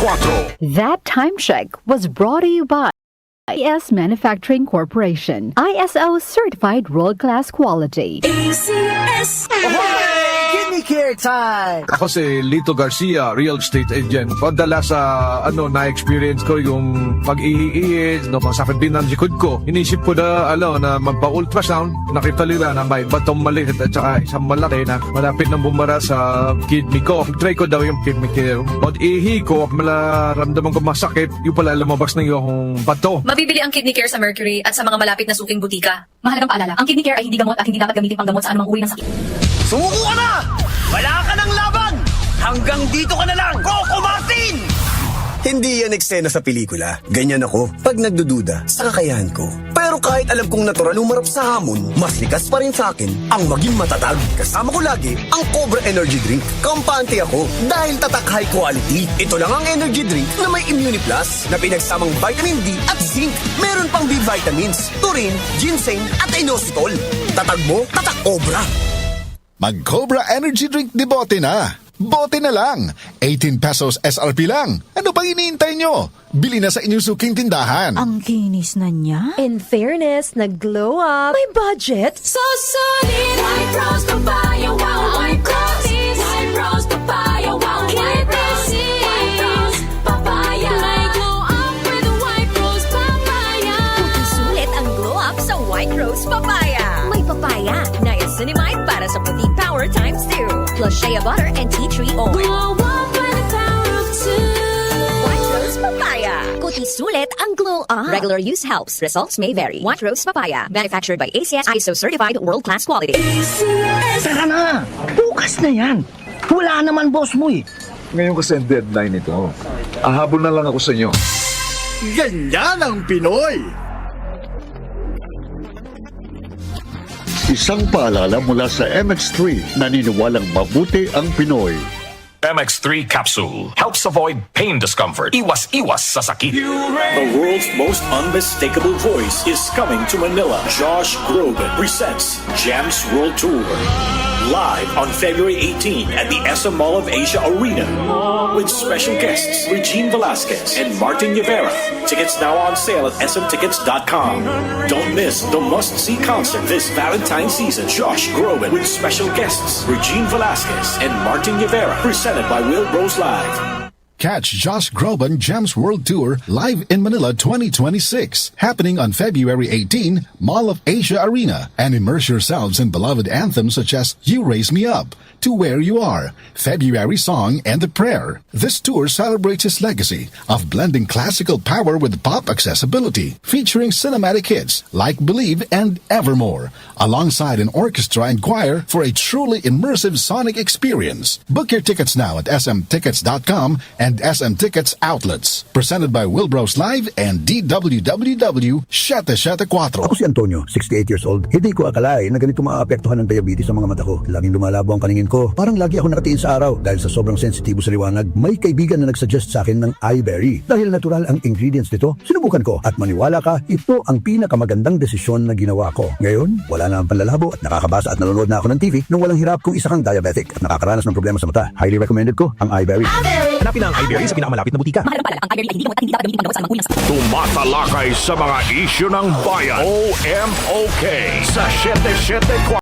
That time check was brought to you by IS Manufacturing Corporation. ISO certified world-class quality. ACS. Kidney care time! Ako si Lito Garcia, real estate agent. Padala sa na-experience ko yung pag-iiis, masakit din ang likod ko. Inisip ko na magpa-ultrasound. Nakita nila na may batong maliit at saka isang malaki na malapit na bumara sa kidney ko. Try ko daw yung kidney care. Pag-ihi ko, malaramdaman ko masakit. Yung pala lumabas na yung bato. Mabibili ang kidney care sa Mercury at sa mga malapit na suking butika. Mahalagang paalala, ang kidney care ay hindi gamot at hindi dapat gamitin panggamot sa anumang uri ng sakit. Sumuko ka na! Wala ka ng laban! Hanggang dito ka na lang, Coco Martin! Hindi yan eksena sa pelikula. Ganyan ako pag nagdududa sa kakayahan ko. Pero kahit alam kong natural umarap sa hamon, mas likas pa rin sa akin ang maging matatag. Kasama ko lagi ang Cobra Energy Drink. Kampante ako dahil tatak high quality. Ito lang ang energy drink na may Immune Plus na pinagsamang vitamin D at zinc. Meron pang B vitamins, taurine, ginseng at inositol. Tatag mo, tatak Cobra. Mag-Cobra Energy Drink de bote na. Bote na lang. 18 pesos SRP lang. Ano pang iniintay nyo? Bili na sa inyong suking tindahan. Ang kinis na niya. In fairness, nag-glow up. May budget. So solid, White Rose Papaya, wow, White Rose, White Rose Papaya, wow, White Rose, White Rose Papaya. May glow up with the White Rose Papaya. Puti sulit ang glow up sa White Rose Papaya. May papaya, niacinamide para sa puti power times 2. Plus shea butter and tea tree oil. Glow up with the power of 2. White Rose Papaya. Kuti sulit ang glow up. Regular use helps. Results may vary. White Rose Papaya. Manufactured by ACS ISO certified world-class quality. Tara na! Bukas na yan! Wala naman boss mo eh! Ngayon kasi ang deadline ito. Ahabol na lang ako sa inyo. Ganyan ang Pinoy! Isang paalala mula sa MX3, naniniwalang mabuti ang Pinoy. MX3 capsule helps avoid pain discomfort. Iwas sa sakit. The world's most unmistakable voice is coming to Manila. Josh Groban presents Gems World Tour. Live on February 18 at the SM Mall of Asia Arena with special guests Regine Velasquez and Martin Rivera. Tickets now on sale at smtickets.com. Don't miss the must-see concert this Valentine's season. Josh Groban with special guests Regine Velasquez and Martin Rivera. Presented by Will Bros Live. Catch Josh Groban Gems World Tour live in Manila 2026, happening on February 18, Mall of Asia Arena, and immerse yourselves in beloved anthems such as You Raise Me Up, To Where You Are, February Song, and The Prayer. This tour celebrates his legacy of blending classical power with pop accessibility, featuring cinematic hits like Believe and Evermore, alongside an orchestra and choir for a truly immersive sonic experience. Book your tickets now at smtickets.com and SM Tickets outlets. Presented by Wilbros Live and DWWW 774. Ako si Antonio, 68 years old. Hindi ko akalain na ganito maaapektuhan ng diabetes sa mga mata ko. Laging lumalabo ang paningin ko. Parang lagi ako nakatiin sa araw. Dahil sa sobrang sensitibo sa liwanag, may kaibigan na nagsuggest sa akin ng iBerry. Dahil natural ang ingredients nito, sinubukan ko. At maniwala ka, ito ang pinakamagandang desisyon na ginawa ko. Ngayon, wala na ang panlalabo at nakakabasa at nanonood na ako ng TV nung walang hirap kung isa kang diabetic at nakakaranas ng problema sa mata. Highly recommended ko ang iBerry. Hanapin ang iBerry sa pinakamalapit na butika. Mahalagang paalala, ang iBerry ay hindi gamot at hindi dapat gamitin panggamot sa anumang uri ng sakit. Tumatalakay sa mga isyu ng bayan. OMOK sa 774.